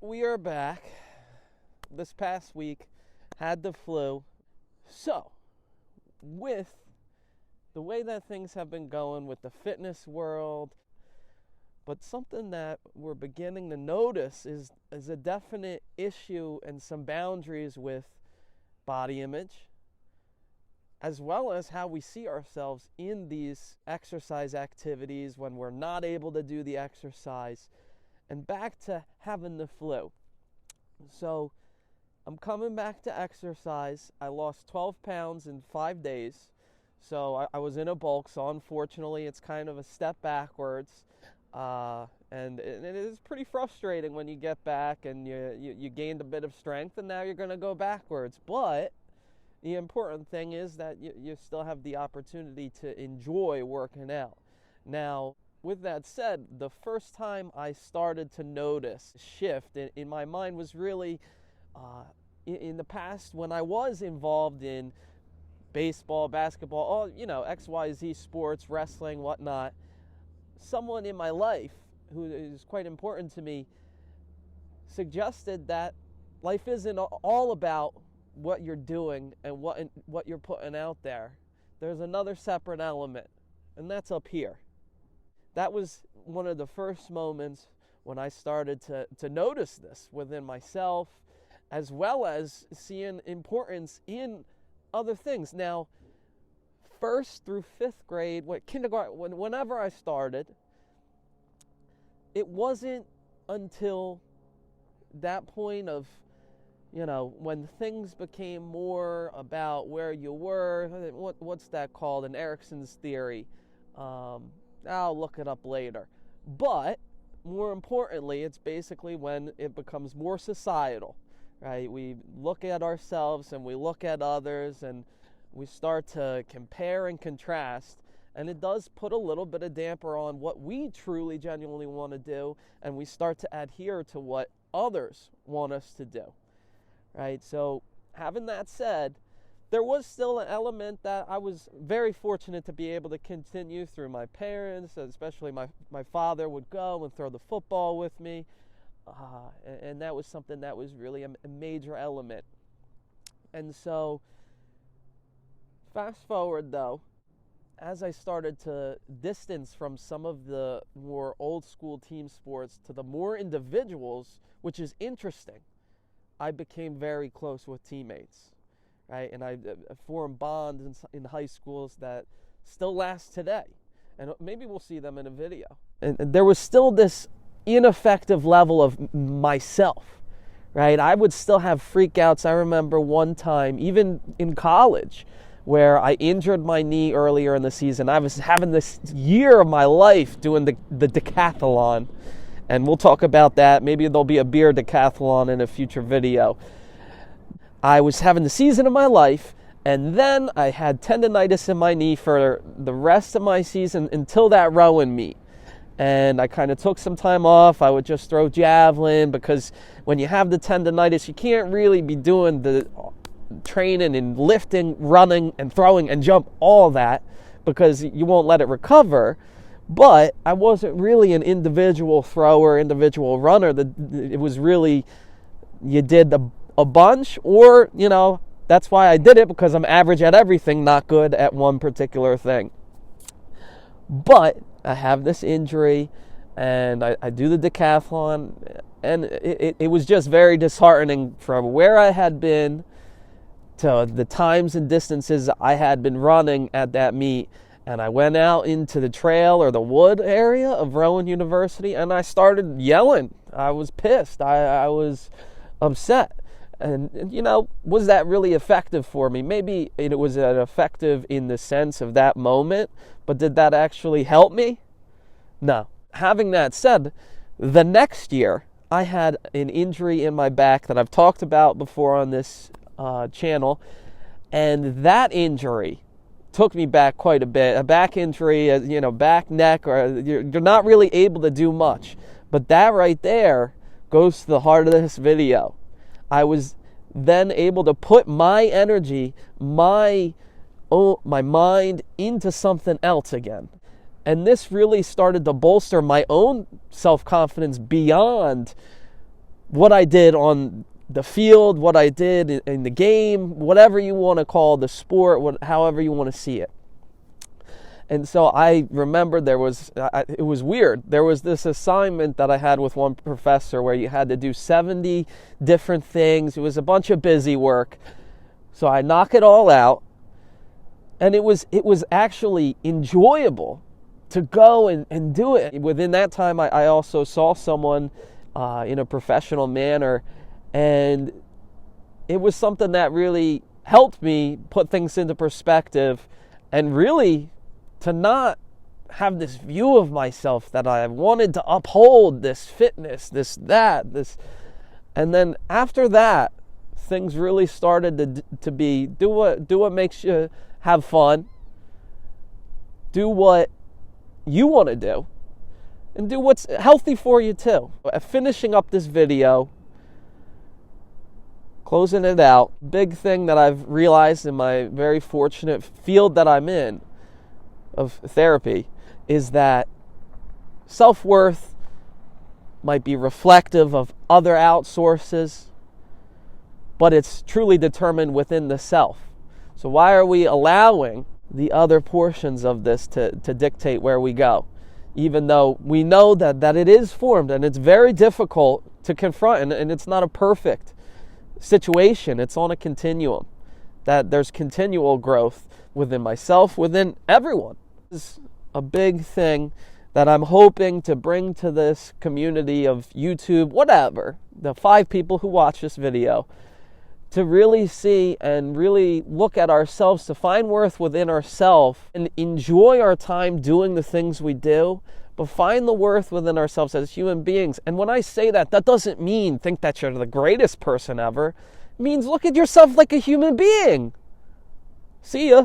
We are back. This past week, had the flu. So, with the way that things have been going with the fitness world, but something that we're beginning to notice is a definite issue and some boundaries with body image, as well as how we see ourselves in these exercise activities when we're not able to do the exercise. And back to having the flu. So I'm coming back to exercise. I lost 12 pounds in 5 days. So I was in a bulk. So unfortunately, it's kind of a step backwards. And it is pretty frustrating when you get back and you gained a bit of strength and now you're going to go backwards. But the important thing is that you still have the opportunity to enjoy working out. Now, with that said, the first time I started to notice a shift in my mind was really in the past when I was involved in baseball, basketball, all, XYZ sports, wrestling, whatnot. Someone in my life who is quite important to me suggested that life isn't all about what you're doing and what you're putting out there. There's another separate element, and that's up here. That was one of the first moments when I started to notice this within myself, as well as seeing importance in other things. Now, first through fifth grade, kindergarten, whenever I started, it wasn't until that point of, when things became more about where you were, what's that called, in Erickson's theory, I'll look it up later. But more importantly, it's basically when it becomes more societal, right? We look at ourselves and we look at others and we start to compare and contrast. And it does put a little bit of damper on what we truly, genuinely want to do. And we start to adhere to what others want us to do, right? So having that said, there was still an element that I was very fortunate to be able to continue through my parents, especially my father would go and throw the football with me. And that was something that was really a major element. And so, fast forward though, as I started to distance from some of the more old school team sports to the more individuals, which is interesting, I became very close with teammates. Right? And I formed bonds in high schools that still last today. And maybe we'll see them in a video. And there was still this ineffective level of myself, right? I would still have freakouts. I remember one time, even in college, where I injured my knee earlier in the season. I was having this year of my life doing the decathlon. And we'll talk about that. Maybe there'll be a beer decathlon in a future video. I was having the season of my life, and then I had tendonitis in my knee for the rest of my season until that rowing meet. And I kind of took some time off. I would just throw javelin because when you have the tendonitis, you can't really be doing the training and lifting, running, and throwing and jump, all that, because you won't let it recover. But I wasn't really an individual thrower, individual runner. It was really, you did a bunch, or that's why I did it, because I'm average at everything, not good at one particular thing. But I have this injury and I do the decathlon, and it was just very disheartening from where I had been to the times and distances I had been running at that meet. And I went out into the trail or the wood area of Rowan University and I started yelling. I was pissed. I was upset. And, was that really effective for me? Maybe it was effective in the sense of that moment, but did that actually help me? No. Having that said, the next year, I had an injury in my back that I've talked about before on this channel, and that injury took me back quite a bit. A back injury, back, neck, or you're not really able to do much. But that right there goes to the heart of this video. I was then able to put my energy, my mind into something else again. And this really started to bolster my own self-confidence beyond what I did on the field, what I did in the game, whatever you want to call the sport, however you want to see it. And so I remember it was weird. There was this assignment that I had with one professor where you had to do 70 different things. It was a bunch of busy work. So I knock it all out. And it was actually enjoyable to go and do it. Within that time, I also saw someone in a professional manner. And it was something that really helped me put things into perspective and really to not have this view of myself that I wanted to uphold this fitness, this. And then after that, things really started to be, do what makes you have fun, do what you want to do, and do what's healthy for you too. Finishing up this video, closing it out, big thing that I've realized in my very fortunate field that I'm in, of therapy, is that self-worth might be reflective of other outsources, but it's truly determined within the self. So why are we allowing the other portions of this to dictate where we go? Even though we know that it is formed and it's very difficult to confront, and it's not a perfect situation. It's on a continuum, that there's continual growth within myself, within everyone. This is a big thing that I'm hoping to bring to this community of YouTube, whatever, the 5 people who watch this video, to really see and really look at ourselves, to find worth within ourselves and enjoy our time doing the things we do, but find the worth within ourselves as human beings. And when I say that doesn't mean think that you're the greatest person ever. It means look at yourself like a human being. See ya.